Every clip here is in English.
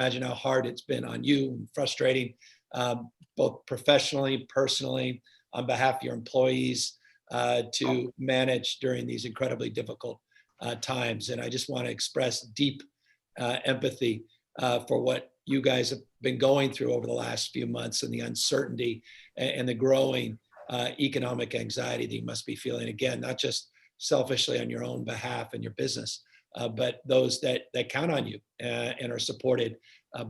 imagine how hard it's been on you and frustrating, both professionally, personally, on behalf of your employees, to manage during these incredibly difficult times. And I just want to express deep empathy for what you guys have been going through over the last few months, and the uncertainty and the growing economic anxiety that you must be feeling. Again, not just selfishly on your own behalf and your business, but those that count on you and are supported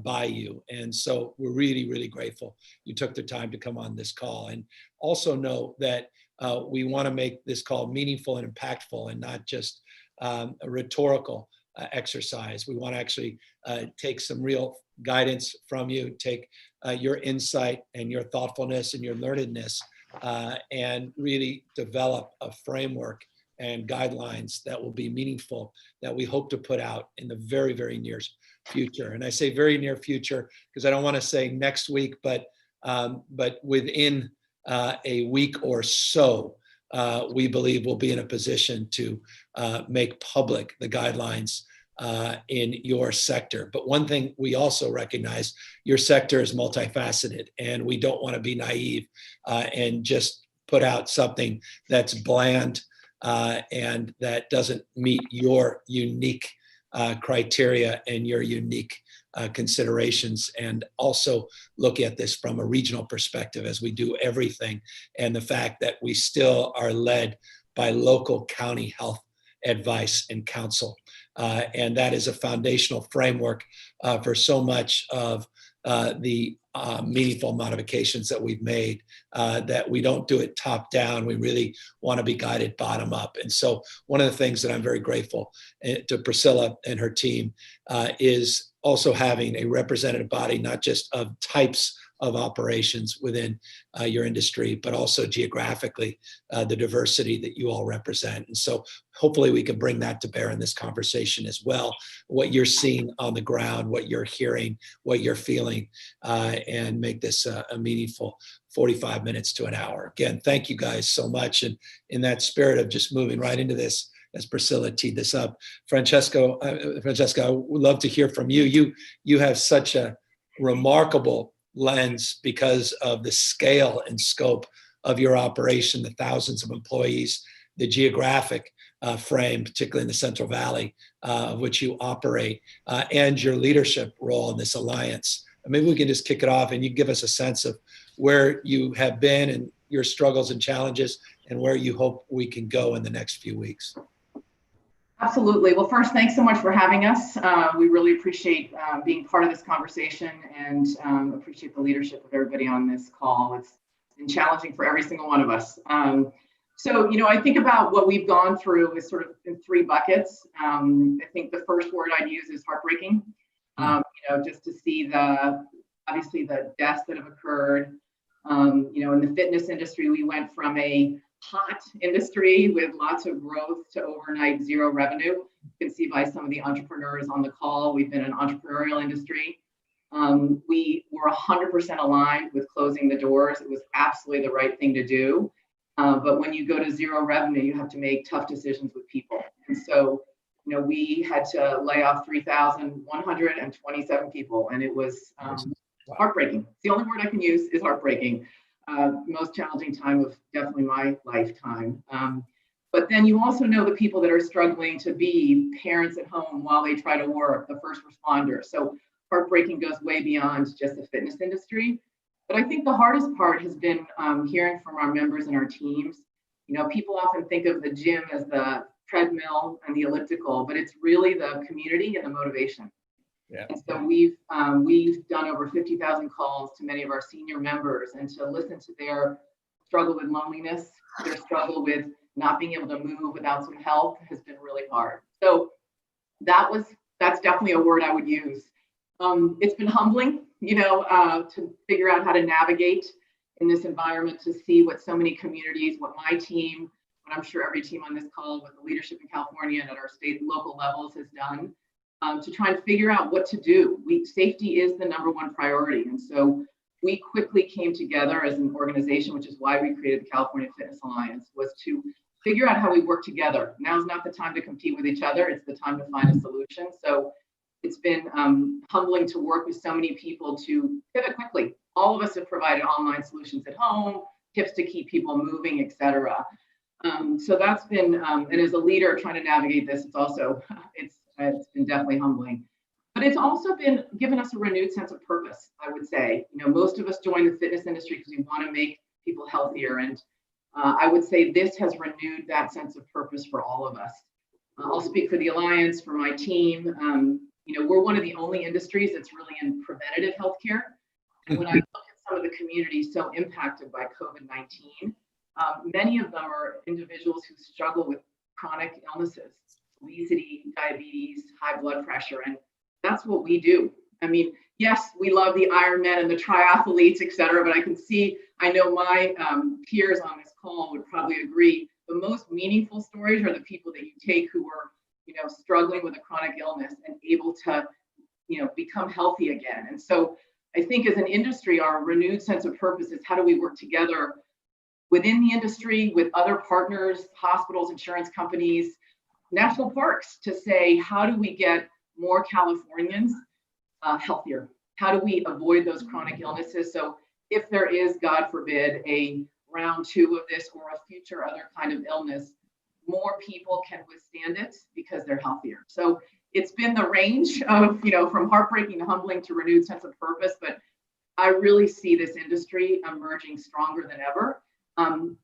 by you. And so we're really, really grateful you took the time to come on this call. And also know that we want to make this call meaningful and impactful, and not just a rhetorical exercise. We want to actually take some real guidance from you, take your insight and your thoughtfulness and your learnedness, and really develop a framework and guidelines that will be meaningful, that we hope to put out in the very, very near future. And I say very near future because I don't want to say next week, but within a week or so, we believe we'll be in a position to make public the guidelines in your sector. But one thing we also recognize, your sector is multifaceted, and we don't want to be naive and just put out something that's bland and that doesn't meet your unique criteria and your unique considerations, and also look at this from a regional perspective as we do everything, and the fact that we still are led by local county health advice and counsel. And that is a foundational framework for so much of the meaningful modifications that we've made, that we don't do it top down. We really want to be guided bottom up. And so one of the things that I'm very grateful to Priscilla and her team is also having a representative body, not just of types of operations within your industry, but also geographically, the diversity that you all represent. And so hopefully we can bring that to bear in this conversation as well, what you're seeing on the ground, what you're hearing, what you're feeling, and make this a meaningful 45 minutes to an hour. Again, thank you guys so much. And in that spirit of just moving right into this, as Priscilla teed this up, Francesca, I would love to hear from you. You have such a remarkable lens because of the scale and scope of your operation, the thousands of employees, the geographic frame, particularly in the Central Valley, of which you operate, and your leadership role in this alliance. Maybe we can just kick it off and you give us a sense of where you have been and your struggles and challenges, and where you hope we can go in the next few weeks. Absolutely. Well, first, thanks so much for having us. We really appreciate being part of this conversation, and appreciate the leadership of everybody on this call. It's been challenging for every single one of us. So, I think about what we've gone through is sort of in three buckets. I think the first word I'd use is heartbreaking. Just to see obviously the deaths that have occurred. In the fitness industry, we went from a hot industry with lots of growth to overnight zero revenue. You can see by some of the entrepreneurs on the call, we've been an entrepreneurial industry. We were 100% aligned with closing the doors. It was absolutely the right thing to do. But when you go to zero revenue, you have to make tough decisions with people. And so, we had to lay off 3,127 people, and it was heartbreaking. The only word I can use is heartbreaking. Most challenging time of definitely my lifetime. But then you also know the people that are struggling to be parents at home while they try to work, the first responders. So heartbreaking goes way beyond just the fitness industry. But I think the hardest part has been hearing from our members and our teams. People often think of the gym as the treadmill and the elliptical, but it's really the community and the motivation. Yeah. And so we've done over 50,000 calls to many of our senior members, and to listen to their struggle with loneliness, their struggle with not being able to move without some help has been really hard. So that's definitely a word I would use. It's been humbling, to figure out how to navigate in this environment, to see what so many communities, what my team, what I'm sure every team on this call with the leadership in California and at our state and local levels has done. To try and figure out what to do. Safety is the number one priority. And so we quickly came together as an organization, which is why we created the California Fitness Alliance, was to figure out how we work together. Now's not the time to compete with each other. It's the time to find a solution. So It's been humbling to work with so many people to pivot quickly. All of us have provided online solutions at home, tips to keep people moving, et cetera. So that's been, and as a leader trying to navigate this, it's been definitely humbling. But it's also been given us a renewed sense of purpose, I would say. Most of us join the fitness industry because we want to make people healthier. And I would say this has renewed that sense of purpose for all of us. I'll speak for the Alliance, for my team. We're one of the only industries that's really in preventative healthcare. And when I look at some of the communities so impacted by COVID-19, many of them are individuals who struggle with chronic illnesses, obesity, diabetes, high blood pressure, and that's what we do. I mean, yes, we love the Ironmen and the triathletes, et cetera, but I know my peers on this call would probably agree, the most meaningful stories are the people that you take who are, struggling with a chronic illness and able to, become healthy again. And so I think as an industry, our renewed sense of purpose is how do we work together within the industry with other partners, hospitals, insurance companies, national parks, to say, how do we get more Californians healthier? How do we avoid those chronic illnesses? So if there is, God forbid, a round 2 of this or a future other kind of illness, more people can withstand it because they're healthier. So it's been the range of, from heartbreaking to humbling to renewed sense of purpose, but I really see this industry emerging stronger than ever,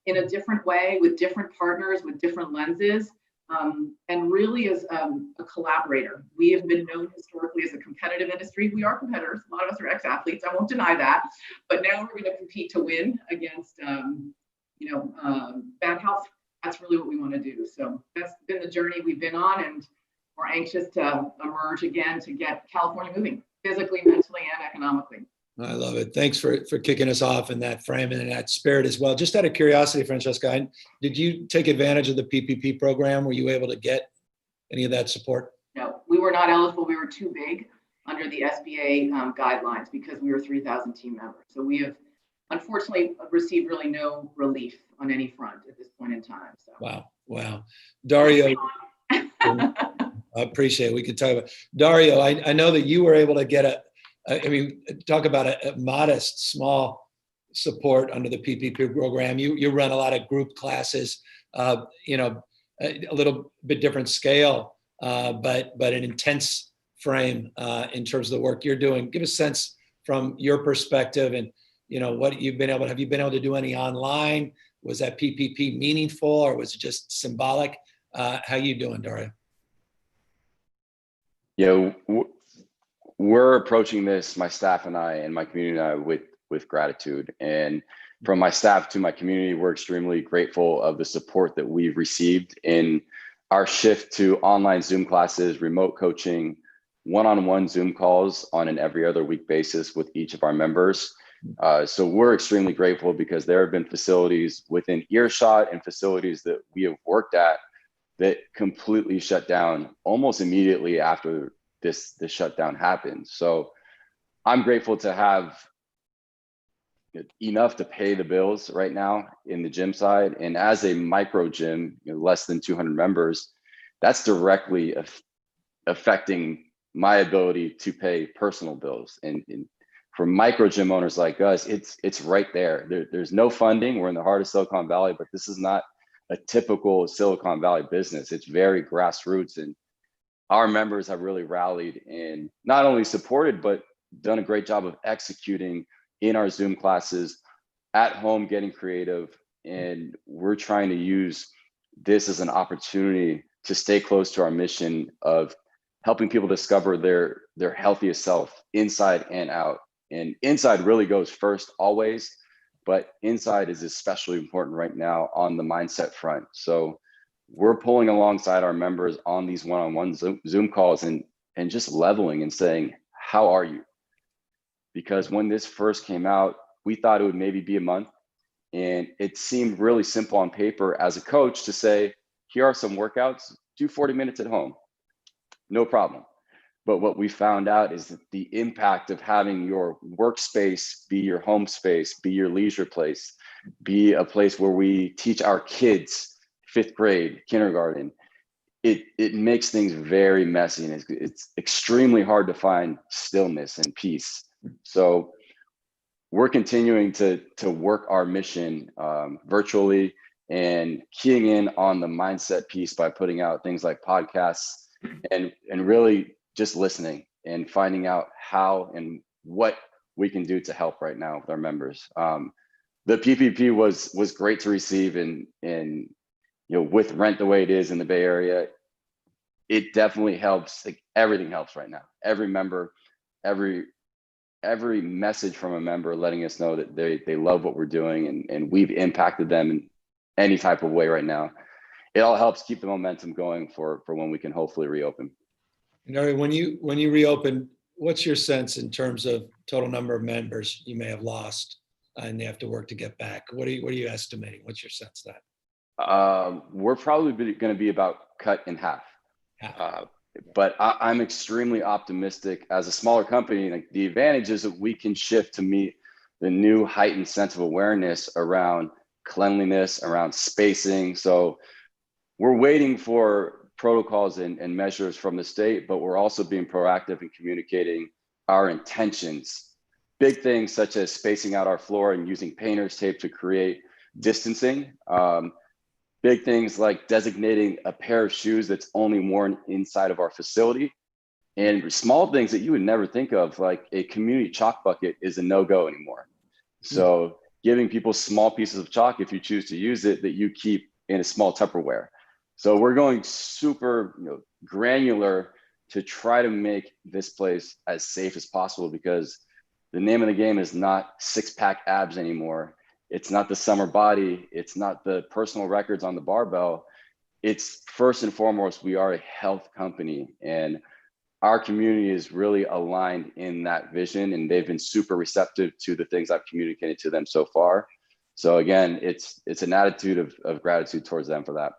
in a different way, with different partners, with different lenses, and really as a collaborator. We have been known historically as a competitive industry. We are competitors. A lot of us are ex-athletes. I won't deny that. But now we're going to compete to win against, bad health. That's really what we want to do. So that's been the journey we've been on, and we're anxious to emerge again to get California moving physically, mentally, and economically. I love it. Thanks for kicking us off in that frame and in that spirit as well. Just out of curiosity, Francesca, did you take advantage of the PPP program? Were you able to get any of that support? No, we were not eligible. We were too big under the SBA guidelines because we were 3,000 team members. So we have unfortunately received really no relief on any front at this point in time. So. Wow. Dario, I appreciate it. We could talk about Dario. I know that you were able to get talk about a modest, small support under the PPP program. You run a lot of group classes, a little bit different scale, but an intense frame in terms of the work you're doing. Give a sense from your perspective and, what have you been able to do any online? Was that PPP meaningful or was it just symbolic? How you doing, Dario? Yeah, we're approaching this, my staff and I and my community and I, with gratitude. And from my staff to my community, we're extremely grateful of the support that we've received in our shift to online Zoom classes, remote coaching, one-on-one Zoom calls on an every other week basis with each of our members. So we're extremely grateful because there have been facilities within earshot and facilities that we have worked at that completely shut down almost immediately after this shutdown happened. So I'm grateful to have enough to pay the bills right now in the gym side. And as a micro gym, less than 200 members, that's directly affecting my ability to pay personal bills. And for micro gym owners like us, it's right there. There's no funding. We're in the heart of Silicon Valley, but this is not a typical Silicon Valley business. It's very grassroots, and our members have really rallied and not only supported, but done a great job of executing in our Zoom classes at home, getting creative. And we're trying to use this as an opportunity to stay close to our mission of helping people discover their healthiest self inside and out. And inside really goes first always, but inside is especially important right now on the mindset front. So we're pulling alongside our members on these one-on-one Zoom calls and just leveling and saying, how are you? Because when this first came out, we thought it would maybe be a month. And it seemed really simple on paper as a coach to say, here are some workouts, do 40 minutes at home, no problem. But what we found out is that the impact of having your workspace be your home space, be your leisure place, be a place where we teach our kids 5th grade, kindergarten, it makes things very messy, and it's extremely hard to find stillness and peace. So we're continuing to work our mission virtually and keying in on the mindset piece by putting out things like podcasts and really just listening and finding out how and what we can do to help right now with our members. The PPP was great to receive, and with rent the way it is in the Bay Area, it definitely helps. Like, everything helps right now. Every member, every message from a member letting us know that they love what we're doing, and we've impacted them in any type of way right now. It all helps keep the momentum going for when we can hopefully reopen. Gary, when you reopen, what's your sense in terms of total number of members you may have lost and they have to work to get back? What are you estimating? What's your sense of that? We're probably going to be about cut in half. But I'm extremely optimistic. As a smaller company, like, the advantage is that we can shift to meet the new heightened sense of awareness around cleanliness, around spacing. So we're waiting for protocols and measures from the state, but we're also being proactive in communicating our intentions. Big things such as spacing out our floor and using painter's tape to create distancing. Big things like designating a pair of shoes that's only worn inside of our facility, and small things that you would never think of, like a community chalk bucket is a no-go anymore. So giving people small pieces of chalk, if you choose to use it, that you keep in a small Tupperware. So we're going super granular to try to make this place as safe as possible, because the name of the game is not six-pack abs anymore. It's not the summer body. It's not the personal records on the barbell. It's first and foremost, we are a health company, and our community is really aligned in that vision, and they've been super receptive to the things I've communicated to them so far. So again, it's an attitude of gratitude towards them for that.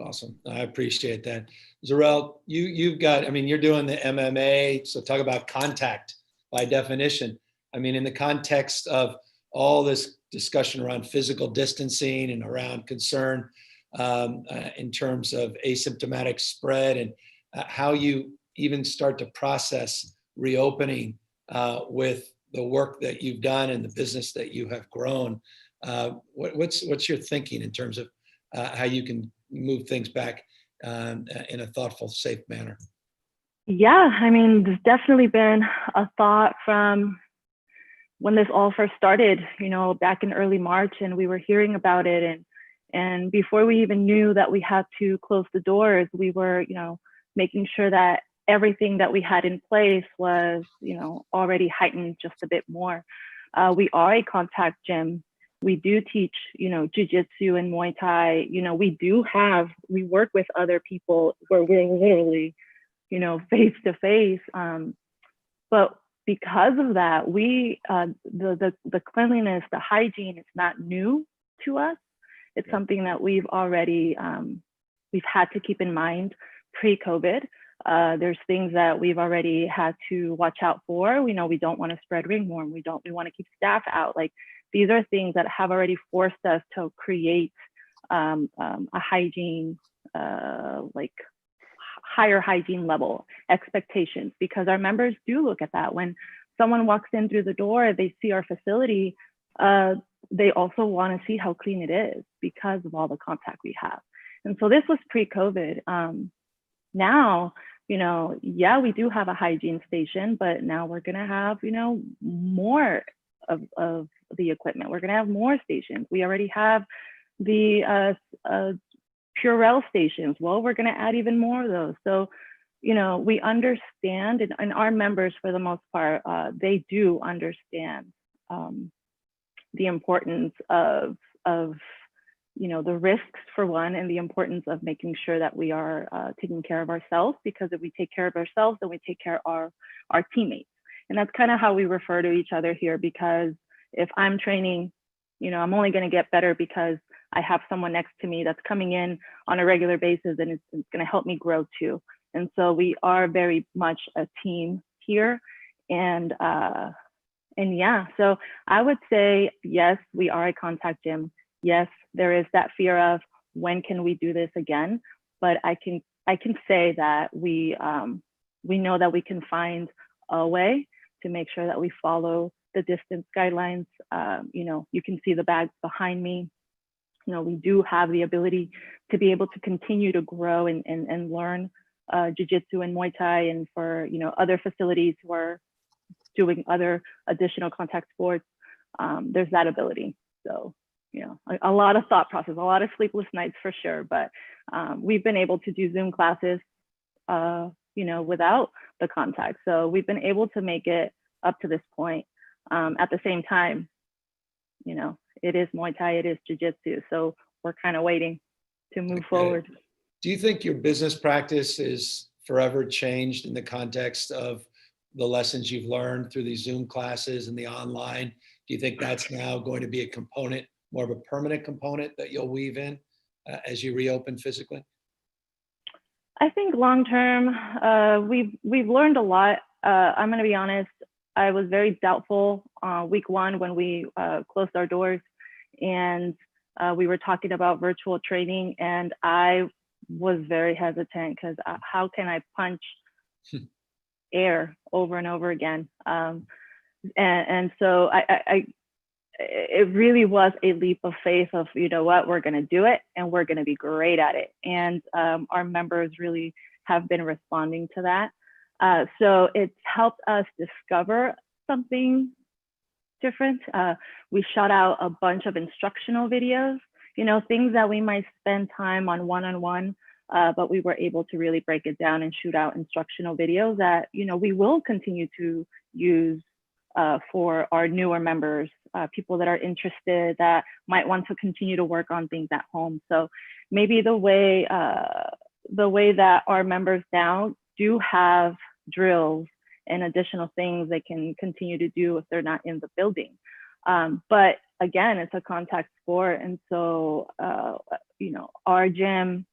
Awesome. I appreciate that. Zarel, you've got, you're doing the MMA, so talk about contact by definition. In the context of all this discussion around physical distancing and around concern in terms of asymptomatic spread, and how you even start to process reopening with the work that you've done and the business that you have grown. What's your thinking in terms of how you can move things back in a thoughtful, safe manner? Yeah, there's definitely been a thought from when this all first started, back in early March, and we were hearing about it. And before we even knew that we had to close the doors, we were, making sure that everything that we had in place was, already heightened just a bit more. We are a contact gym. We do teach, jujitsu and Muay Thai. We work with other people where we're literally, face to face. But because of that, the cleanliness, the hygiene, it's not new to us. It's something that we've already, we've had to keep in mind pre-COVID. There's things that we've already had to watch out for. We know we don't want to spread ringworm. We want to keep staff out. Like, these are things that have already forced us to create a hygiene, higher hygiene level expectations, because our members do look at that. When someone walks in through the door, they see our facility, they also want to see how clean it is because of all the contact we have. And so this was pre-COVID. Now, we do have a hygiene station, but now we're going to have, more of the equipment. We're going to have more stations. We already have the Purell stations. Well, we're going to add even more of those. So, we understand, and our members, for the most part, they do understand the importance of the risks, for one, and the importance of making sure that we are taking care of ourselves, because if we take care of ourselves, then we take care of our teammates. And that's kind of how we refer to each other here, because if I'm training, I'm only going to get better because I have someone next to me that's coming in on a regular basis, and it's going to help me grow too. And so we are very much a team here. And yeah, so I would say, yes, we are a contact gym. Yes, there is that fear of when can we do this again? But I can I can say that we know that we can find a way to make sure that we follow the distance guidelines. You can see the bags behind me. We do have the ability to be able to continue to grow and learn jiu-jitsu and Muay Thai, and for other facilities who are doing other additional contact sports, there's that ability. So a lot of thought process, a lot of sleepless nights for sure, but we've been able to do Zoom classes without the contact. So we've been able to make it up to this point. At the same time, it is Muay Thai, it is jiu-jitsu, so we're kind of waiting to move forward. Do you think your business practice is forever changed in the context of the lessons you've learned through these Zoom classes and the online? Do you think that's now going to be a component, more of a permanent component that you'll weave in as you reopen physically? I think long term, we've learned a lot. I'm going to be honest. I was very doubtful week one when we closed our doors, and we were talking about virtual training, and I was very hesitant because how can I punch air over and over again? And so it really was a leap of faith of, what, we're going to do it and we're going to be great at it. And our members really have been responding to that. So it's helped us discover something different. We shot out a bunch of instructional videos, things that we might spend time on one-on-one, but we were able to really break it down and shoot out instructional videos that, we will continue to use for our newer members, people that are interested, that might want to continue to work on things at home. So maybe the way that our members now do have drills and additional things they can continue to do if they're not in the building. But again, it's a contact sport. And so, our gym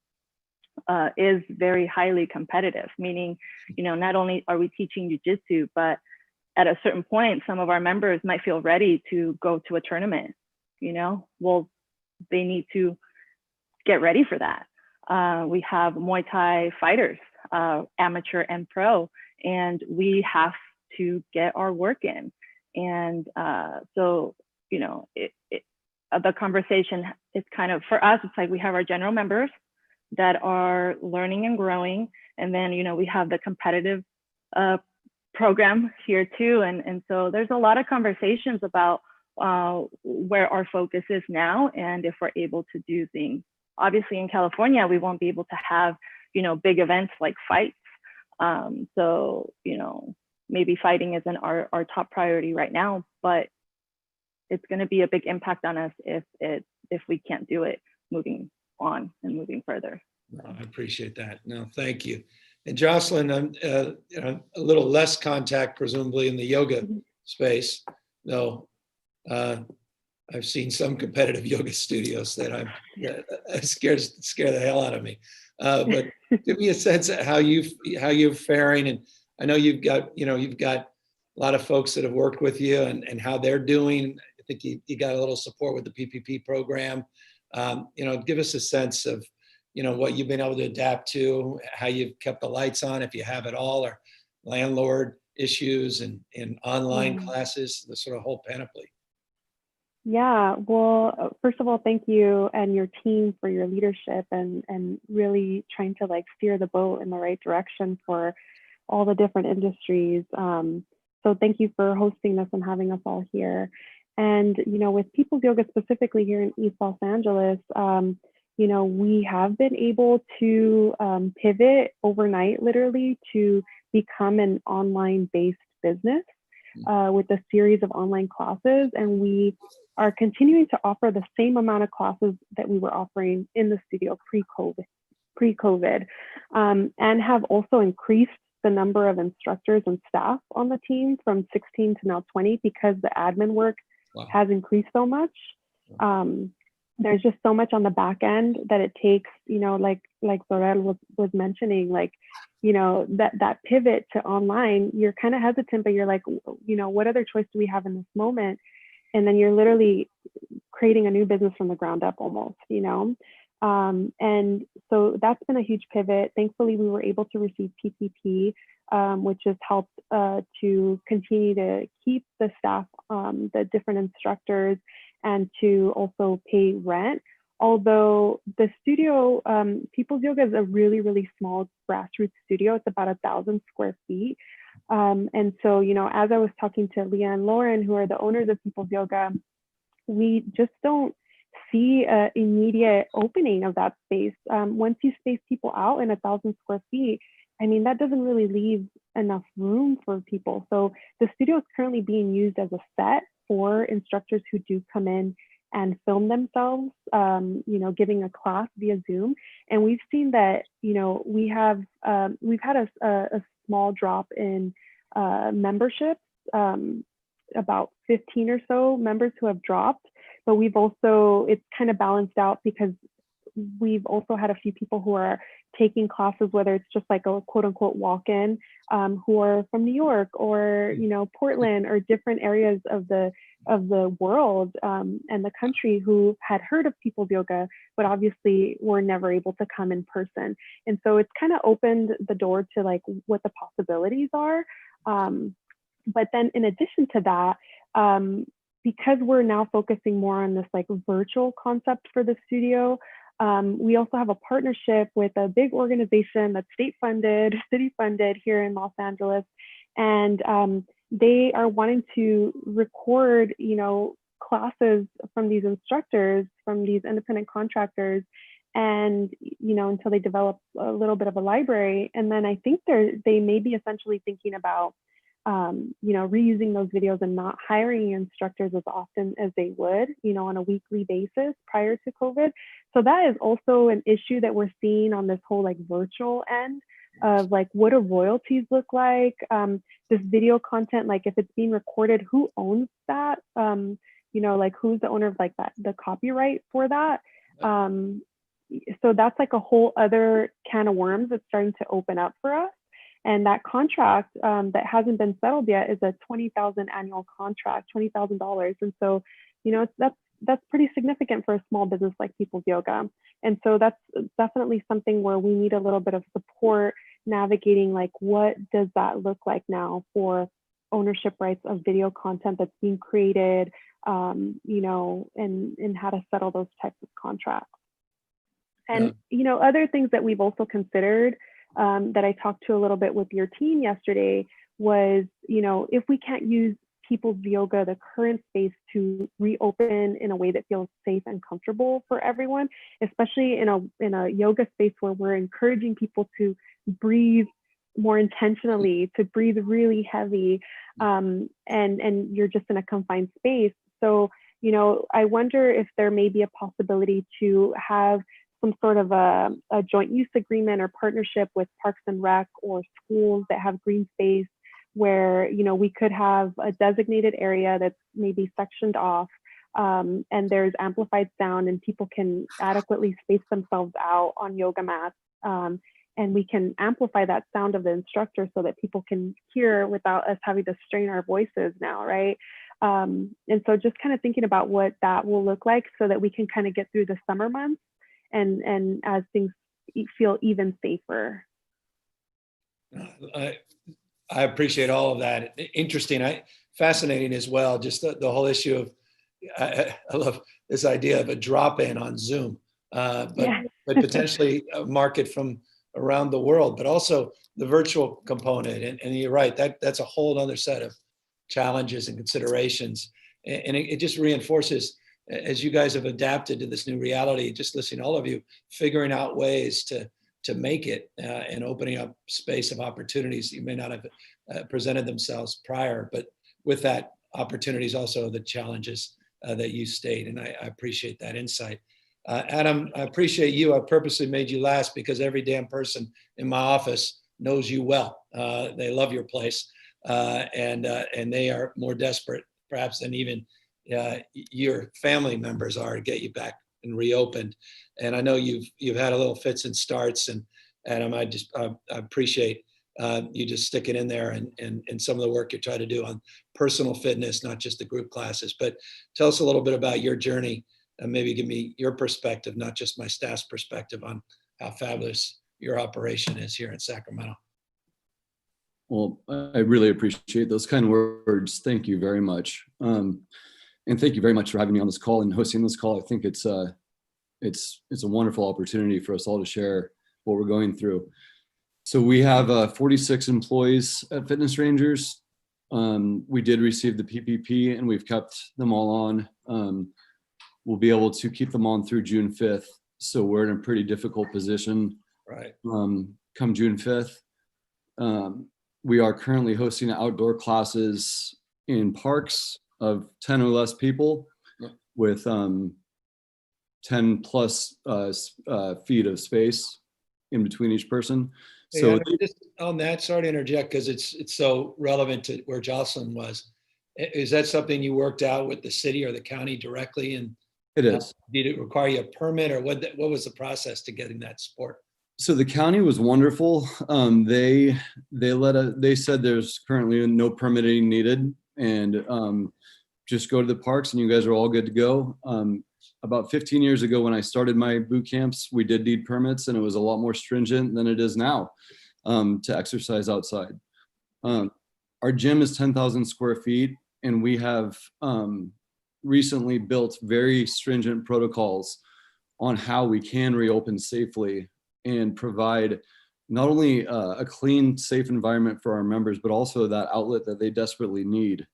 is very highly competitive, meaning, not only are we teaching jiu-jitsu, but at a certain point, some of our members might feel ready to go to a tournament, well, they need to get ready for that. We have Muay Thai fighters, amateur and pro, and we have to get our work in. And so, the conversation is kind of, for us, it's like we have our general members that are learning and growing. And then, we have the competitive program here too. And so there's a lot of conversations about where our focus is now and if we're able to do things. Obviously in California, we won't be able to have, big events like fights. So, maybe fighting isn't our top priority right now, but it's going to be a big impact on us if we can't do it moving on and moving further. No, I appreciate that. No, thank you. And Jocelyn, a little less contact, presumably in the yoga space, though. I've seen some competitive yoga studios that I'm scare the hell out of me. But give me a sense of how you're faring. And I know you've got a lot of folks that have worked with you and how they're doing. I think you got a little support with the PPP program. Give us a sense of what you've been able to adapt to, how you've kept the lights on, if you have at all, or landlord issues and online classes, the sort of whole panoply. Yeah, well, first of all, thank you and your team for your leadership and really trying to steer the boat in the right direction for all the different industries. So thank you for hosting this and having us all here. And, with People's Yoga specifically here in East Los Angeles, we have been able to pivot overnight, literally, to become an online-based business with a series of online classes. And we are continuing to offer the same amount of classes that we were offering in the studio pre-COVID, and have also increased the number of instructors and staff on the team from 16 to now 20 because the admin work has increased so much. There's just so much on the back end that it takes, like Zorel was mentioning, that pivot to online, you're kind of hesitant, but you're like, what other choice do we have in this moment? And then you're literally creating a new business from the ground up almost, And so that's been a huge pivot. Thankfully, we were able to receive PPP, which has helped to continue to keep the staff, the different instructors, and to also pay rent. Although the studio, People's Yoga is a really, really small grassroots studio. It's about 1,000 square feet. And so, you know, as I was talking to Leah and Lauren, who are the owners of People's Yoga, we just don't see an immediate opening of that space. Once you space people out in 1,000 square feet, I mean, that doesn't really leave enough room for people. So the studio is currently being used as a set for instructors who do come in and film themselves, you know, giving a class via Zoom. And we've seen that, you know, we've had a small drop in memberships, about 15 or so members who have dropped, but we've also, it's kind of balanced out because we've also had a few people who are taking classes, whether it's just like a quote unquote walk-in, who are from New York or, you know, Portland or different areas of the world and the country, who had heard of People's Yoga, but obviously were never able to come in person. And so it's kind of opened the door to like what the possibilities are. But then in addition to that, because we're now focusing more on this like virtual concept for the studio, we also have a partnership with a big organization that's state funded, city funded here in Los Angeles. And they are wanting to record, you know, classes from these instructors, from these independent contractors, and, you know, until they develop a little bit of a library. And then I think they may be essentially thinking about, you know, reusing those videos and not hiring instructors as often as they would, you know, on a weekly basis prior to COVID. So that is also an issue that we're seeing on this whole like virtual end of like, what do royalties look like? This video content, like if it's being recorded, who owns that? You know, like who's the owner of like that, the copyright for that? So that's like a whole other can of worms that's starting to open up for us. And that contract that hasn't been settled yet is a $20,000 annual contract, $20,000. And so, you know, that's pretty significant for a small business like People's Yoga. And so that's definitely something where we need a little bit of support navigating, like, what does that look like now for ownership rights of video content that's being created, you know, and how to settle those types of contracts. And, you know, other things that we've also considered that I talked to a little bit with your team yesterday was, you know, if we can't use People's Yoga, the current space, to reopen in a way that feels safe and comfortable for everyone, especially in a yoga space where we're encouraging people to breathe more intentionally, to breathe really heavy, and you're just in a confined space. So, you know, I wonder if there may be a possibility to have some sort of a joint use agreement or partnership with Parks and Rec or schools that have green space, where, you know, we could have a designated area that's maybe sectioned off, and there's amplified sound and people can adequately space themselves out on yoga mats, and we can amplify that sound of the instructor so that people can hear without us having to strain our voices now, right? And so just kind of thinking about what that will look like so that we can kind of get through the summer months and as things feel even safer. I appreciate all of that. Interesting, fascinating as well. Just the whole issue of, I love this idea of a drop-in on Zoom, but potentially a market from around the world, but also the virtual component. And you're right, that's a whole other set of challenges and considerations. And it just reinforces, as you guys have adapted to this new reality, just listening to all of you, figuring out ways to make it and opening up space of opportunities that you may not have presented themselves prior. But with that, opportunities also the challenges that you state. And I appreciate that insight. Adam, I appreciate you. I purposely made you last because every damn person in my office knows you well. They love your place, and they are more desperate perhaps than even your family members are to get you back and reopened. And I know you've had a little fits and starts, and Adam, I appreciate you just sticking in there and some of the work you're trying to do on personal fitness, not just the group classes. But tell us a little bit about your journey and maybe give me your perspective, not just my staff's perspective, on how fabulous your operation is here in Sacramento. Well, I really appreciate those kind words. Thank you very much. And thank you very much for having me on this call and hosting this call. I think it's a wonderful opportunity for us all to share what we're going through. So we have 46 employees at Fitness Rangers. We did receive the PPP and we've kept them all on. We'll be able to keep them on through June 5th. So we're in a pretty difficult position. Right. Come June 5th. We are currently hosting outdoor classes in parks of 10 or less people with 10 plus feet of space in between each person. So just on that, sorry to interject because it's so relevant to where Jocelyn was. Is that something you worked out with the city or the county directly? And it is. Did it require you a permit, or what was the process to getting that support? So the county was wonderful. They said there's currently no permitting needed, and just go to the parks and you guys are all good to go. About 15 years ago when I started my boot camps, we did need permits and it was a lot more stringent than it is now to exercise outside. Our gym is 10,000 square feet and we have recently built very stringent protocols on how we can reopen safely and provide not only a clean, safe environment for our members, but also that outlet that they desperately need.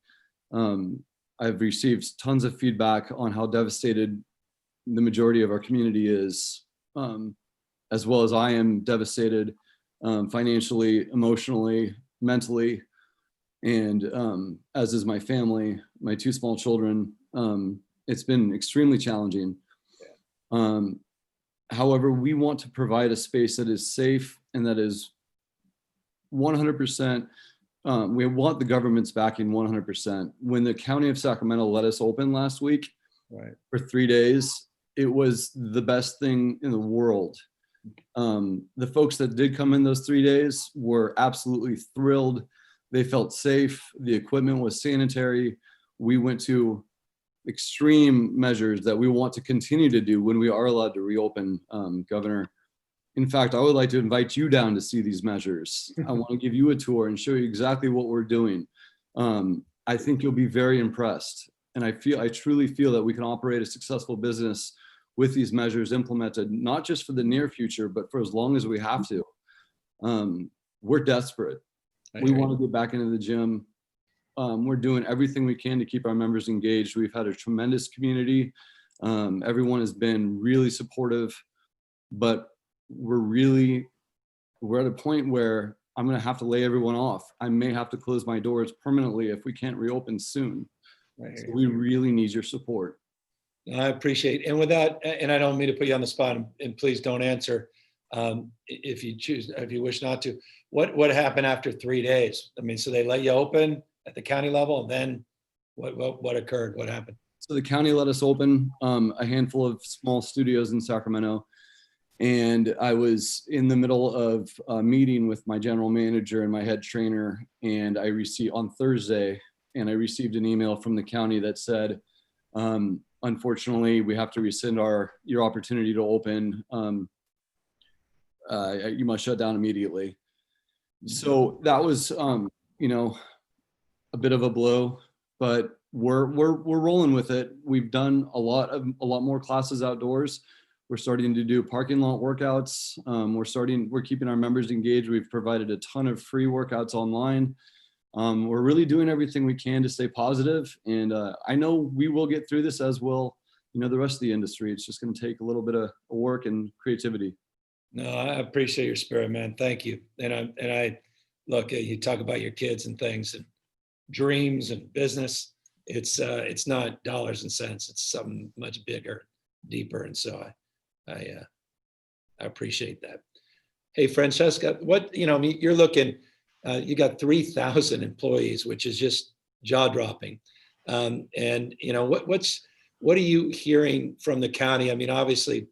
I've received tons of feedback on how devastated the majority of our community is, as well as I am devastated financially, emotionally, mentally, and as is my family, my two small children. It's been extremely challenging. However, we want to provide a space that is safe and that is 100%. We want the government's backing 100%. When the county of Sacramento let us open last week for 3 days, it was the best thing in the world. The folks that did come in those 3 days were absolutely thrilled. They felt safe. The equipment was sanitary. We went to extreme measures that we want to continue to do when we are allowed to reopen, Governor. In fact, I would like to invite you down to see these measures. I want to give you a tour and show you exactly what we're doing. I think you'll be very impressed. And I truly feel that we can operate a successful business with these measures implemented, not just for the near future, but for as long as we have to. We're desperate. We want to get back into the gym. We're doing everything we can to keep our members engaged. We've had a tremendous community. Everyone has been really supportive, but we're at a point where I'm going to have to lay everyone off. I may have to close my doors permanently if we can't reopen soon. So we really need your support. I appreciate it. And with that, and I don't mean to put you on the spot, and please don't answer if you wish not to. What happened after 3 days? I mean, so they let you open at the county level, and then what occurred? What happened? So the county let us open a handful of small studios in Sacramento. And I was in the middle of a meeting with my general manager and my head trainer. And I received on Thursday, and I received an email from the county that said, unfortunately, we have to rescind your opportunity to open. You must shut down immediately. So that was, a bit of a blow, but we're rolling with it. We've done a lot more classes outdoors. We're starting to do parking lot workouts. We're keeping our members engaged. We've provided a ton of free workouts online. We're really doing everything we can to stay positive. And I know we will get through this, as will, the rest of the industry. It's just going to take a little bit of work and creativity. No, I appreciate your spirit, man. Thank you. And I look, you talk about your kids and things and dreams and business. It's not dollars and cents. It's something much bigger, deeper. And so I appreciate that. Hey, Francesca, you're looking, you got 3,000 employees, which is just jaw dropping. And what are you hearing from the county? I mean, obviously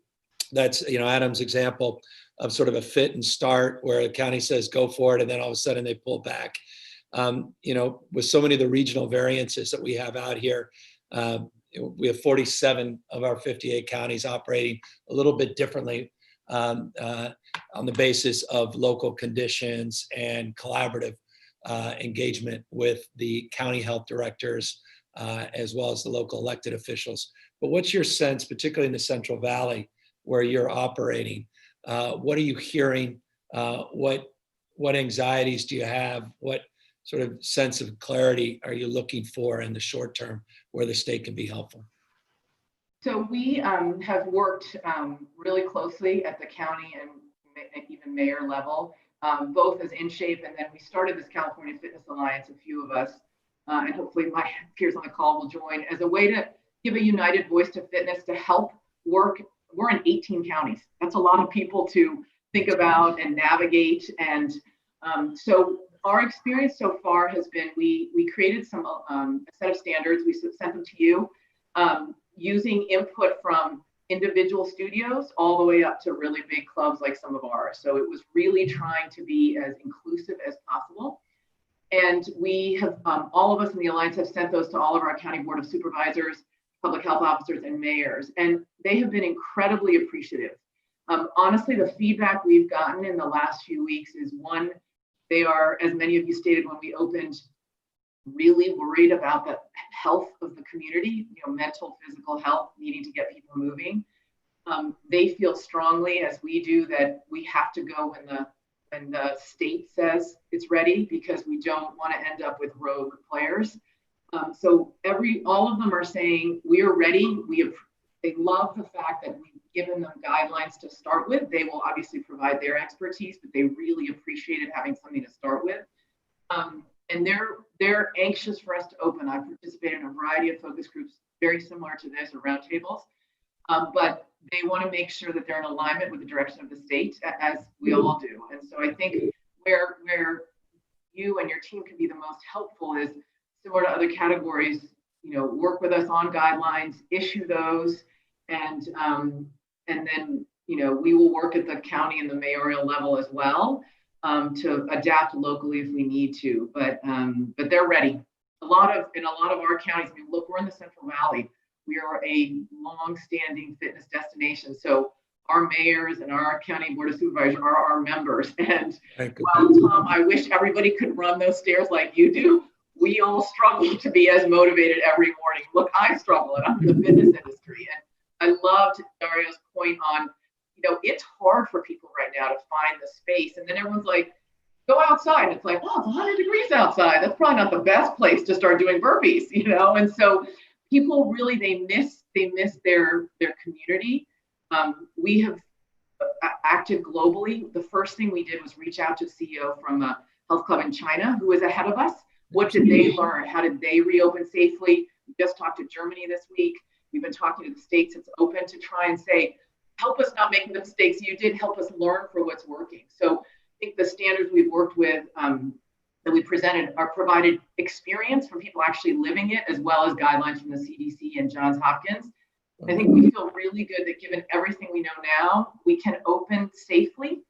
that's, Adam's example of sort of a fit and start where the county says, go for it. And then all of a sudden they pull back. With so many of the regional variances that we have out here, we have 47 of our 58 counties operating a little bit differently on the basis of local conditions and collaborative engagement with the county health directors, as well as the local elected officials. But what's your sense, particularly in the Central Valley where you're operating? What are you hearing? What anxieties do you have? What sort of sense of clarity are you looking for in the short term where the state can be helpful? So we have worked really closely at the county and even mayor level, both as In Shape, and then we started this California Fitness Alliance, a few of us, and hopefully my peers on the call will join, as a way to give a united voice to fitness to help work. We're in 18 counties. That's a lot of people to think about and navigate. And so our experience so far has been, we created a set of standards. We sent them to you, using input from individual studios all the way up to really big clubs like some of ours. So it was really trying to be as inclusive as possible. And we have, all of us in the Alliance have sent those to all of our county board of supervisors, public health officers, and mayors. And they have been incredibly appreciative. Honestly, the feedback we've gotten in the last few weeks is, one, they are, as many of you stated when we opened, really worried about the health of the community, mental, physical health, needing to get people moving. They feel strongly, as we do, that we have to go when the state says it's ready, because we don't want to end up with rogue players. So all of them are saying we are ready. They love the fact that we've given them guidelines to start with. They will obviously provide their expertise, but they really appreciated having something to start with. And they're anxious for us to open. I've participated in a variety of focus groups very similar to this, or roundtables, but they want to make sure that they're in alignment with the direction of the state, as we all do. And so I think where you and your team can be the most helpful is, similar to other categories, work with us on guidelines, issue those, and then we will work at the county and the mayoral level as well, to adapt locally if we need to. But they're ready. In a lot of our counties, look, we're in the Central Valley. We are a long-standing fitness destination. So our mayors and our county board of supervisors are our members. And while, Tom, I wish everybody could run those stairs like you do, we all struggle to be as motivated every morning. Look, I struggle, and I'm in the fitness industry. And I loved Dario's point on, it's hard for people right now to find the space. And then everyone's like, go outside. It's like, oh, it's 100 degrees outside. That's probably not the best place to start doing burpees, And so people really, they miss their community. We have acted globally. The first thing we did was reach out to a CEO from a health club in China who was ahead of us. What did they learn? How did they reopen safely? We just talked to Germany this week. We've been talking to the states it's open, to try and say, help us not make the mistakes you did, help us learn for what's working. So I think the standards we've worked with, that we presented, are provided experience from people actually living it, as well as guidelines from the CDC and Johns Hopkins. I think we feel really good that, given everything we know now, we can open safely,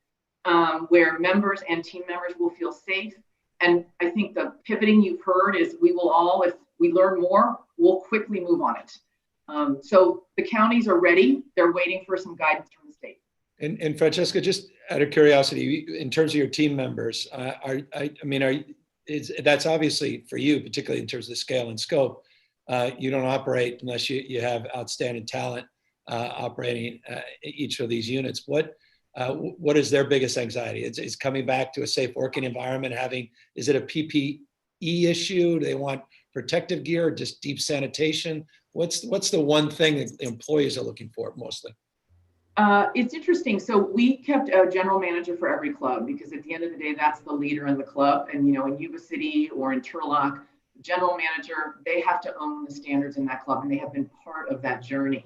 where members and team members will feel safe. And I think the pivoting you've heard is, we will all, if we learn more, we'll quickly move on it. So the counties are ready. They're waiting for some guidance from the state. And Francesca, just out of curiosity, in terms of your team members, that's obviously for you, particularly in terms of the scale and scope. You don't operate unless you have outstanding talent operating each of these units. What is their biggest anxiety? It's coming back to a safe working environment. Is it a PPE issue? Do they want protective gear, or just deep sanitation? What's the one thing that the employees are looking for mostly? It's interesting. So we kept a general manager for every club, because at the end of the day, that's the leader in the club. And in Yuba City or in Turlock, the general manager, they have to own the standards in that club, and they have been part of that journey.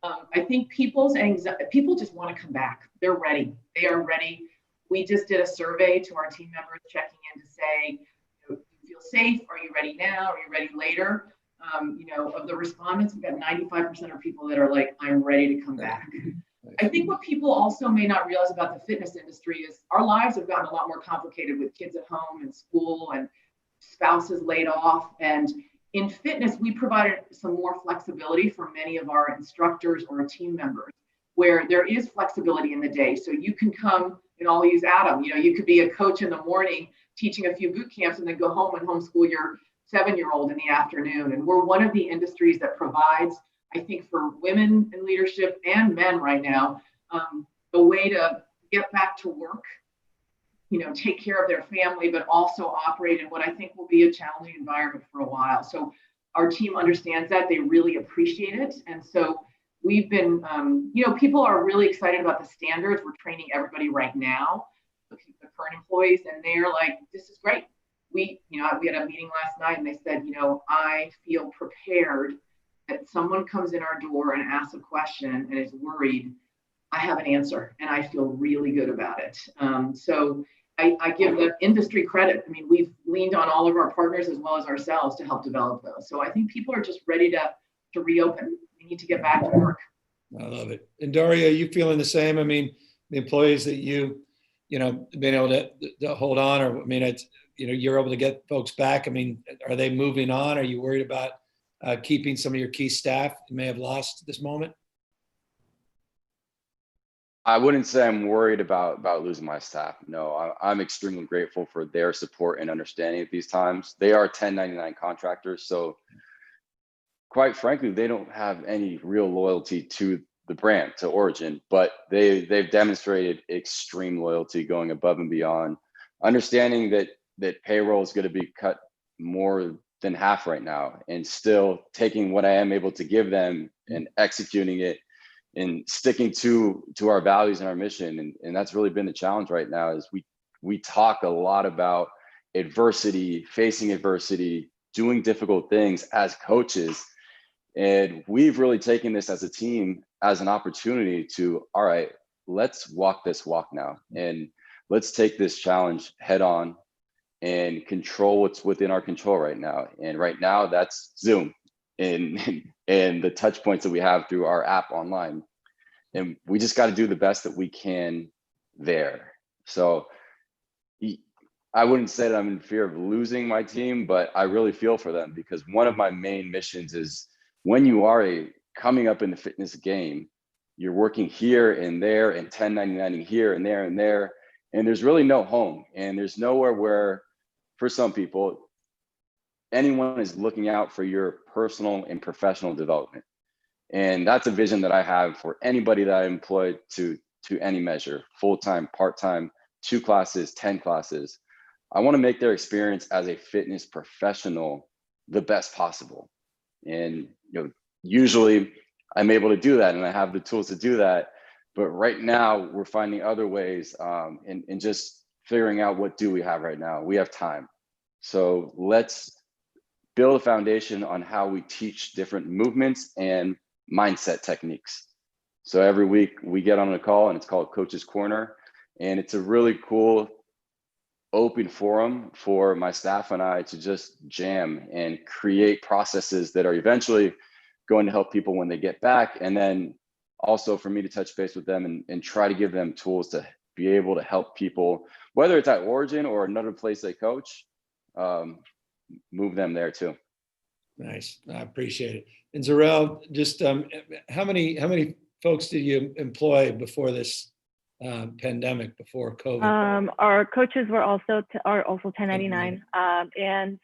I think people just want to come back. They're ready. They are ready. We just did a survey to our team members, checking in to say, do you feel safe? Are you ready now? Are you ready later? Of the respondents, we've got 95% of people that are like, I'm ready to come back. I think what people also may not realize about the fitness industry is our lives have gotten a lot more complicated, with kids at home and school and spouses laid off. And In fitness, we provided some more flexibility for many of our instructors or team members, where there is flexibility in the day. So you can come, and I'll use Adam, you could be a coach in the morning teaching a few boot camps and then go home and homeschool your 7-year-old in the afternoon. And we're one of the industries that provides, I think, for women in leadership and men right now, a way to get back to work, take care of their family, but also operate in what I think will be a challenging environment for a while. So our team understands that. They really appreciate it. And so we've been, people are really excited about the standards. We're training everybody right now, the current employees, and they're like, this is great. We had a meeting last night and they said, I feel prepared that someone comes in our door and asks a question and is worried. I have an answer and I feel really good about it. So I give the industry credit. I mean, we've leaned on all of our partners as well as ourselves to help develop those. So I think people are just ready to reopen. We need to get back to work. I love it. And Doria, are you feeling the same? I mean, the employees that been able to hold on, or, I mean, it's, you're able to get folks back. I mean, are they moving on? Are you worried about keeping some of your key staff you may have lost at this moment? I wouldn't say I'm worried about losing my staff. No, I'm extremely grateful for their support and understanding at these times. They are 1099 contractors, so quite frankly, they don't have any real loyalty to the brand, to Origin, but they've demonstrated extreme loyalty, going above and beyond, understanding that payroll is going to be cut more than half right now, and still taking what I am able to give them and executing it and sticking to our values and our mission. And that's really been the challenge right now, is we talk a lot about adversity, facing adversity, doing difficult things as coaches. And we've really taken this as a team as an opportunity to, all right, let's walk this walk now. And let's take this challenge head on and control what's within our control right now. And right now that's Zoom and the touch points that we have through our app online. And we just got to do the best that we can there. So I wouldn't say that I'm in fear of losing my team, but I really feel for them, because one of my main missions is, when you are coming up in the fitness game, you're working here and there and 1099ing here and there and there, and there's really no home, and there's nowhere where, for some people, anyone is looking out for your personal and professional development. And that's a vision that I have for anybody that I employ to any measure, full-time, part-time, 2 classes, 10 classes. I want to make their experience as a fitness professional the best possible. And usually I'm able to do that, and I have the tools to do that. But right now we're finding other ways, and just figuring out, what do we have right now? We have time. So let's build a foundation on how we teach different movements and mindset techniques. So every week we get on a call, and it's called Coach's Corner. And it's a really cool open forum for my staff and I to just jam and create processes that are eventually going to help people when they get back. And then also for me to touch base with them and try to give them tools to be able to help people, whether it's at Origin or another place they coach, move them there too. Nice. I appreciate it. And Zarel, just how many folks did you employ before this pandemic, before COVID? Our coaches were also 1099, and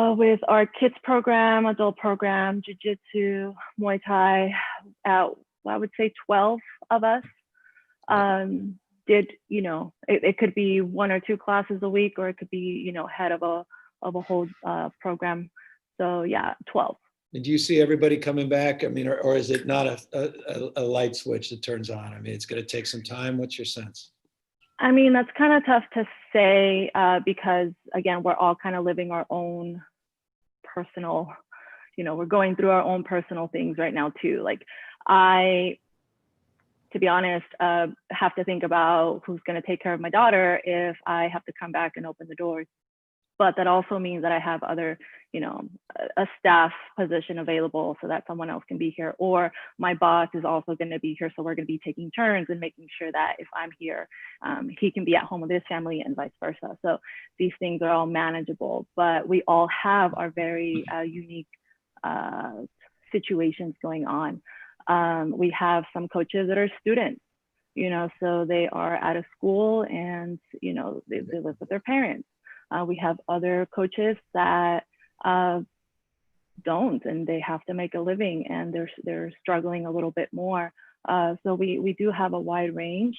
with our kids program, adult program, jiu-jitsu, Muay Thai, I would say 12 of us did, it could be 1 or 2 classes a week, or it could be, head of a whole program. So yeah, 12. And do you see everybody coming back? I mean, or is it not a light switch that turns on? I mean, it's going to take some time. What's your sense? I mean, that's kind of tough to say because, again, we're all kind of living our own personal, we're going through our own personal things right now too. Like to be honest, have to think about who's going to take care of my daughter if I have to come back and open the doors. But that also means that I have other a staff position available so that someone else can be here, or my boss is also going to be here, so we're going to be taking turns and making sure that if I'm here, he can be at home with his family and vice versa. So these things are all manageable, but we all have our very unique situations going on. We have some coaches that are students, so they are out of school and, they live with their parents. We have other coaches that don't, and they have to make a living, and they're struggling a little bit more. So we do have a wide range.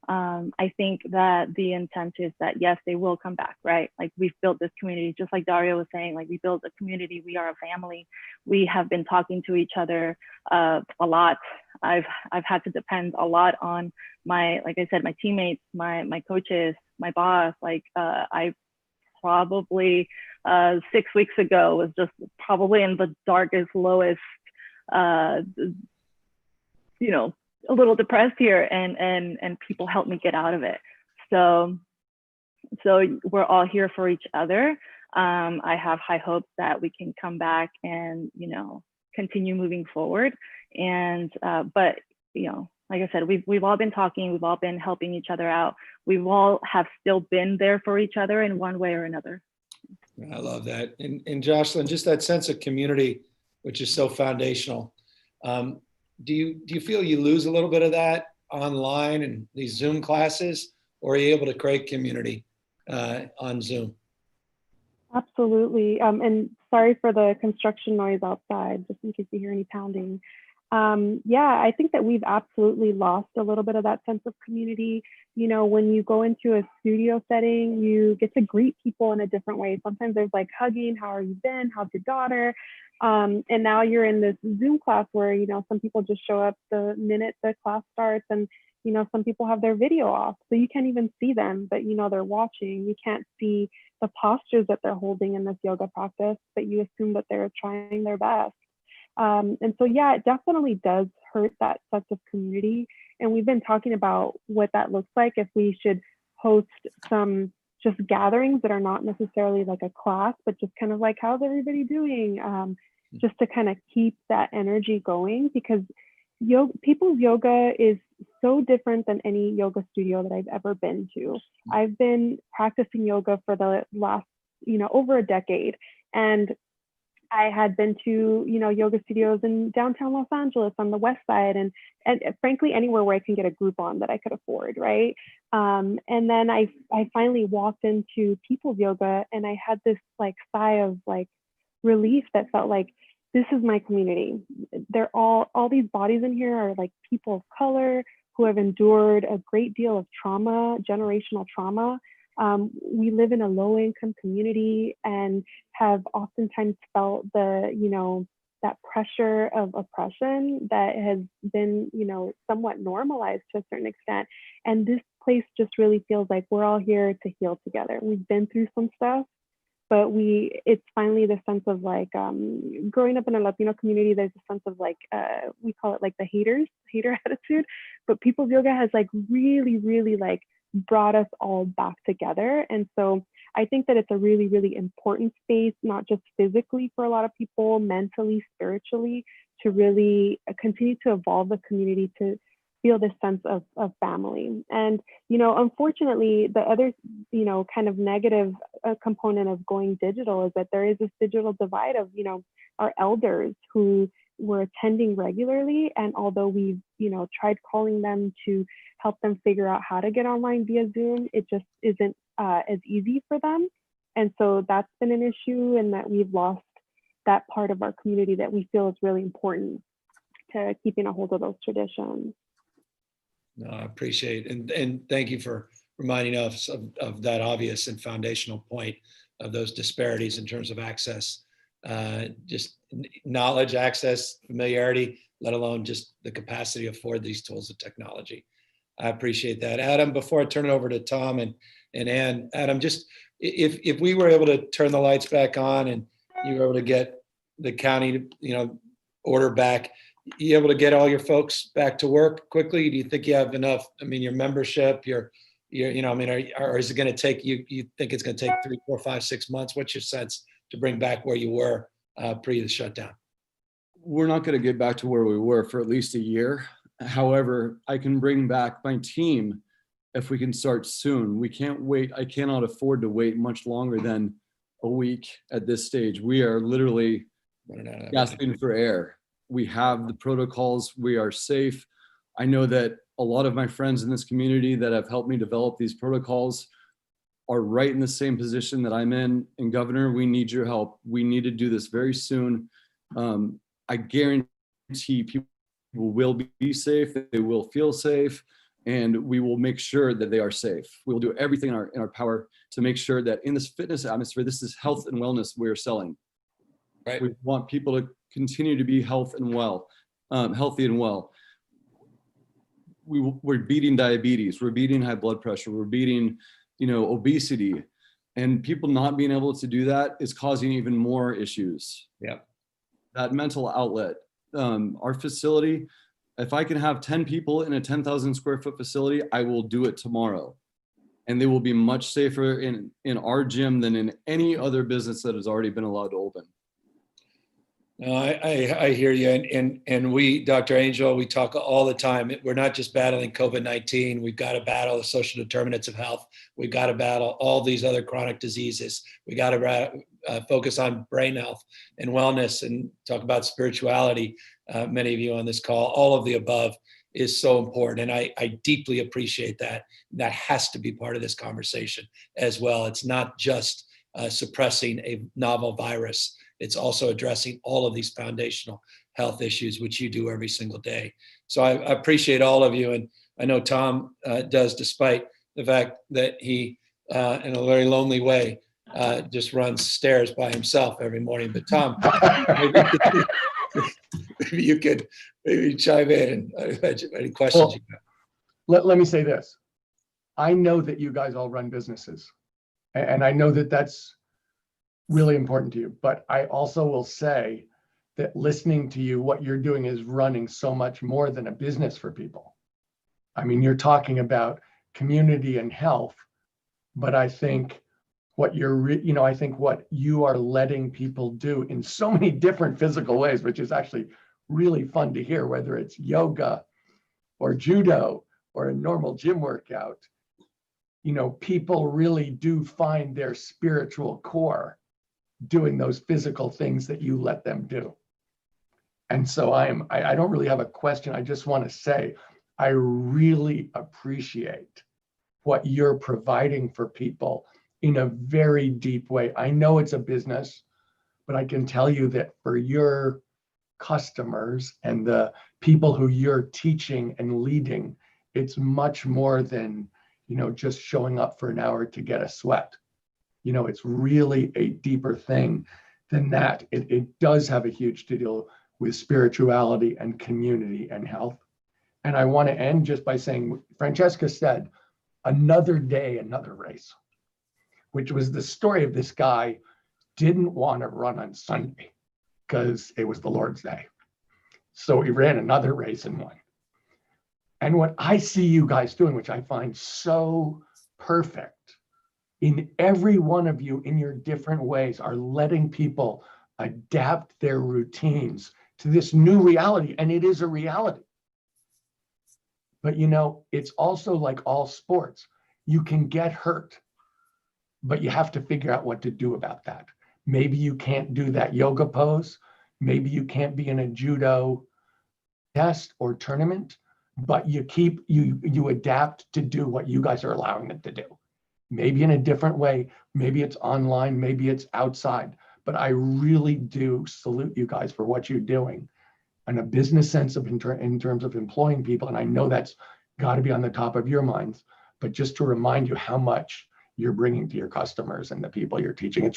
I think that the intent is that, yes, they will come back, right? Like, we've built this community, just like Dario was saying, like, we built a community, we are a family. We have been talking to each other a lot. I've had to depend a lot on like I said, my teammates, my coaches, my boss. Like, I probably 6 weeks ago was just probably in the darkest, lowest, a little depressed here, and people helped me get out of it. So we're all here for each other. I have high hopes that we can come back and, continue moving forward. And, but, like I said, we've all been talking, we've all been helping each other out. We've all have still been there for each other in one way or another. I love that. And Jocelyn, just that sense of community, which is so foundational. Do you feel you lose a little bit of that online and these Zoom classes, or are you able to create community on Zoom? Absolutely. And sorry for the construction noise outside, just in case you hear any pounding. Yeah, I think that we've absolutely lost a little bit of that sense of community. When you go into a studio setting, you get to greet people in a different way. Sometimes there's like hugging, how are you been? How's your daughter? And now you're in this Zoom class where, some people just show up the minute the class starts, and, some people have their video off. So you can't even see them, but, they're watching. You can't see the postures that they're holding in this yoga practice, but you assume that they're trying their best. And so, yeah, it definitely does hurt that sense of community. And we've been talking about what that looks like, if we should host some just gatherings that are not necessarily like a class, but just kind of like, how's everybody doing? Just to kind of keep that energy going, because people's yoga is so different than any yoga studio that I've ever been to. I've been practicing yoga for the last, over a decade. And I had been to, yoga studios in downtown Los Angeles on the west side, and frankly, anywhere where I can get a Groupon that I could afford, right? And then I finally walked into people's yoga, and I had this like sigh of like relief that felt like, this is my community. They're all these bodies in here are like people of color who have endured a great deal of trauma, generational trauma. We live in a low-income community and have oftentimes felt that pressure of oppression that has been, somewhat normalized to a certain extent. And this place just really feels like we're all here to heal together. We've been through some stuff, but it's finally the sense of like, growing up in a Latino community, there's a sense of like, we call it like the hater attitude, but people's yoga has like really, really like brought us all back together. And so I think that it's a really, really important space, not just physically for a lot of people, mentally, spiritually, to really continue to evolve the community to feel this sense of family. And, unfortunately, the other, kind of negative component of going digital is that there is this digital divide of, our elders who were attending regularly. And although we've, tried calling them to help them figure out how to get online via Zoom, it just isn't as easy for them. And so that's been an issue, and that we've lost that part of our community that we feel is really important to keeping a hold of those traditions. No, I appreciate it. And thank you for reminding us of that obvious and foundational point of those disparities in terms of access, just knowledge, access, familiarity, let alone just the capacity to afford these tools of technology. I appreciate that. Adam, before I turn it over to Tom and Ann, Adam, just if we were able to turn the lights back on and you were able to get the county, order back, you able to get all your folks back to work quickly? Do you think you have enough? I mean, your membership, or is it going to take you think it's going to take 3, 4, 5, 6 months? What's your sense to bring back where you were pre the shutdown? We're not going to get back to where we were for at least a year. However, I can bring back my team if we can start soon. We can't wait. I cannot afford to wait much longer than a week at this stage. We are literally gasping for air. We have the protocols. We are safe. I know that a lot of my friends in this community that have helped me develop these protocols are right in the same position that I'm in. And Governor, we need your help. We need to do this very soon. I guarantee people will be safe. They will feel safe, and we will make sure that they are safe. We will do everything in our power to make sure that in this fitness atmosphere, this is health and wellness we're selling. Right. We want people to continue to be healthy and well. We're beating diabetes. We're beating high blood pressure. We're beating, obesity, and people not being able to do that is causing even more issues. Yeah. That mental outlet, our facility, if I can have 10 people in a 10,000 square foot facility, I will do it tomorrow. And they will be much safer in our gym than in any other business that has already been allowed to open. No, I hear you. And we, Dr. Angel, we talk all the time. We're not just battling COVID-19. We've got to battle the social determinants of health. We've got to battle all these other chronic diseases. We got to focus on brain health and wellness and talk about spirituality. Many of you on this call, all of the above is so important. And I deeply appreciate that. That has to be part of this conversation as well. It's not just suppressing a novel virus. It's also addressing all of these foundational health issues, which you do every single day. So I appreciate all of you. And I know Tom does, despite the fact that he, in a very lonely way, just runs stairs by himself every morning. But Tom, maybe you could chime in and any questions you have. Let me say this. I know that you guys all run businesses, and I know that that's really important to you. But I also will say that listening to you, what you're doing is running so much more than a business for people. I mean, you're talking about community and health, but I think what I think what you are letting people do in so many different physical ways, which is actually really fun to hear, whether it's yoga or judo or a normal gym workout, people really do find their spiritual core doing those physical things that you let them do. And so I don't really have a question. I just want to say, I really appreciate what you're providing for people in a very deep way. I know it's a business, but I can tell you that for your customers and the people who you're teaching and leading, it's much more than, just showing up for an hour to get a sweat. It's really a deeper thing than that. It does have a huge deal with spirituality and community and health. And I want to end just by saying, Francesca said, another day, another race, which was the story of this guy didn't want to run on Sunday because it was the Lord's Day. So he ran another race and won. And what I see you guys doing, which I find so perfect, in every one of you in your different ways are letting people adapt their routines to this new reality. And it is a reality. But it's also like all sports. You can get hurt, but you have to figure out what to do about that. Maybe you can't do that yoga pose. Maybe you can't be in a judo test or tournament, but you adapt to do what you guys are allowing them to do. Maybe in a different way, maybe it's online, maybe it's outside, but I really do salute you guys for what you're doing in a business sense in terms of employing people. And I know that's got to be on the top of your minds, but just to remind you how much you're bringing to your customers and the people you're teaching.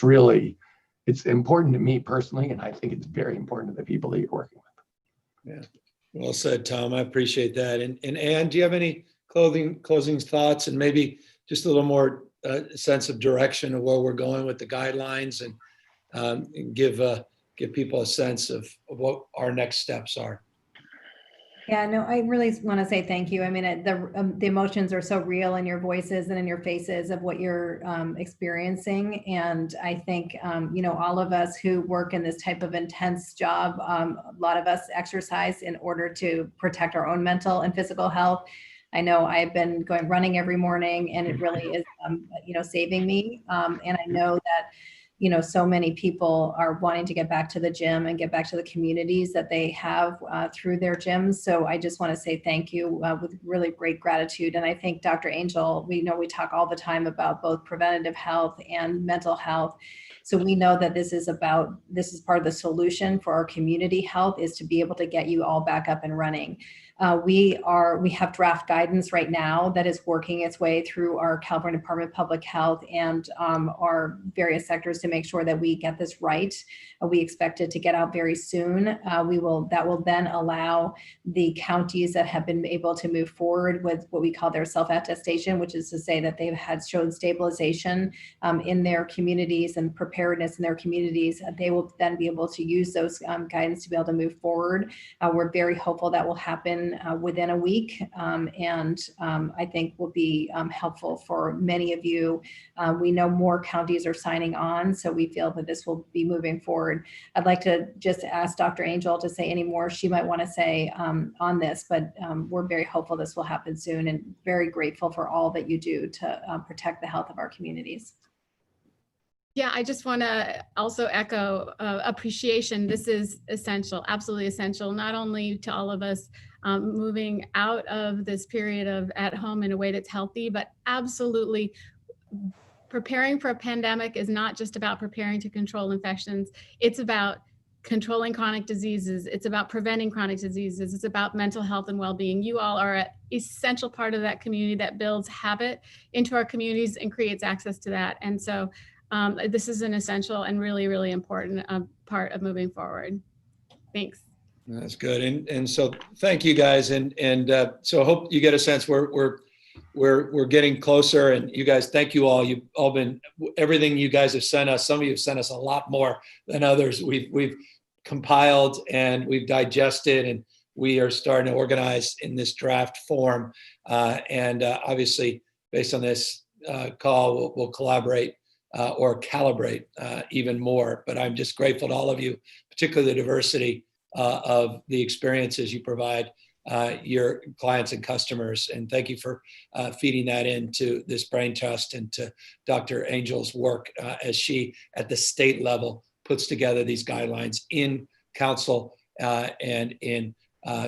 It's important to me personally, and I think it's very important to the people that you're working with. Yeah, well said, Tom. I appreciate that. And Ann, do you have any closing thoughts and maybe just a little more sense of direction of where we're going with the guidelines and give people a sense of what our next steps are? Yeah, no, I really want to say thank you. I mean, the emotions are so real in your voices and in your faces of what you're experiencing. And I think, all of us who work in this type of intense job, a lot of us exercise in order to protect our own mental and physical health. I know I've been running every morning, and it really is, saving me. And I know that so many people are wanting to get back to the gym and get back to the communities that they have through their gyms. So I just want to say thank you with really great gratitude. And I think Dr. Angel, we talk all the time about both preventative health and mental health. So we know that this is part of the solution for our community health, is to be able to get you all back up and running. We have draft guidance right now that is working its way through our California Department of Public Health and our various sectors to make sure that we get this right. We expect it to get out very soon. That will then allow the counties that have been able to move forward with what we call their self-attestation, which is to say that they've shown stabilization in their communities and preparedness in their communities. They will then be able to use those guidance to be able to move forward. We're very hopeful that will happen within a week, and I think will be helpful for many of you. We know more counties are signing on, so we feel that this will be moving forward. I'd like to just ask Dr. Angel to say any more she might want to say on this, but we're very hopeful this will happen soon, and very grateful for all that you do to protect the health of our communities. Yeah, I just want to also echo appreciation. This is essential, absolutely essential, not only to all of us moving out of this period of at home in a way that's healthy, but absolutely preparing for a pandemic is not just about preparing to control infections. It's about controlling chronic diseases. It's about preventing chronic diseases. It's about mental health and well-being. You all are an essential part of that community that builds habit into our communities and creates access to that. And so this is an essential and really, really important part of moving forward. Thanks. That's good. And so thank you guys. And so I hope you get a sense we're getting closer, and you guys, thank you all. You've all been, everything you guys have sent us. Some of you have sent us a lot more than others. We've compiled and we've digested, and we are starting to organize in this draft form. And obviously, based on this call, we'll collaborate or calibrate even more. But I'm just grateful to all of you, particularly the diversity of the experiences you provide your clients and customers. And thank you for feeding that into this brain trust and to Dr. Angel's work as she, at the state level, puts together these guidelines in council and in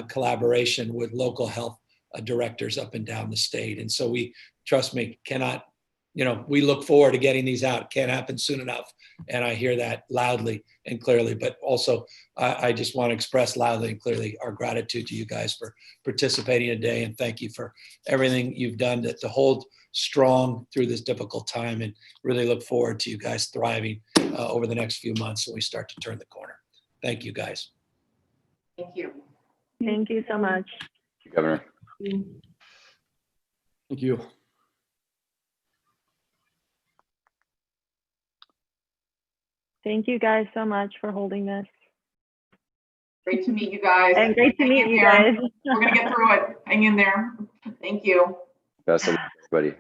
collaboration with local health directors up and down the state. And so we, trust me, cannot, we look forward to getting these out. It can't happen soon enough. And I hear that loudly and clearly, but also I just want to express loudly and clearly our gratitude to you guys for participating today. And thank you for everything you've done to hold strong through this difficult time, and really look forward to you guys thriving over the next few months when we start to turn the corner. Thank you guys. Thank you. Thank you so much. Governor. Thank you. Thank you guys so much for holding this. Great to meet you guys. And great to Hang meet in you there. guys. We're going to get through it. Hang in there. Thank you. Best of luck, everybody.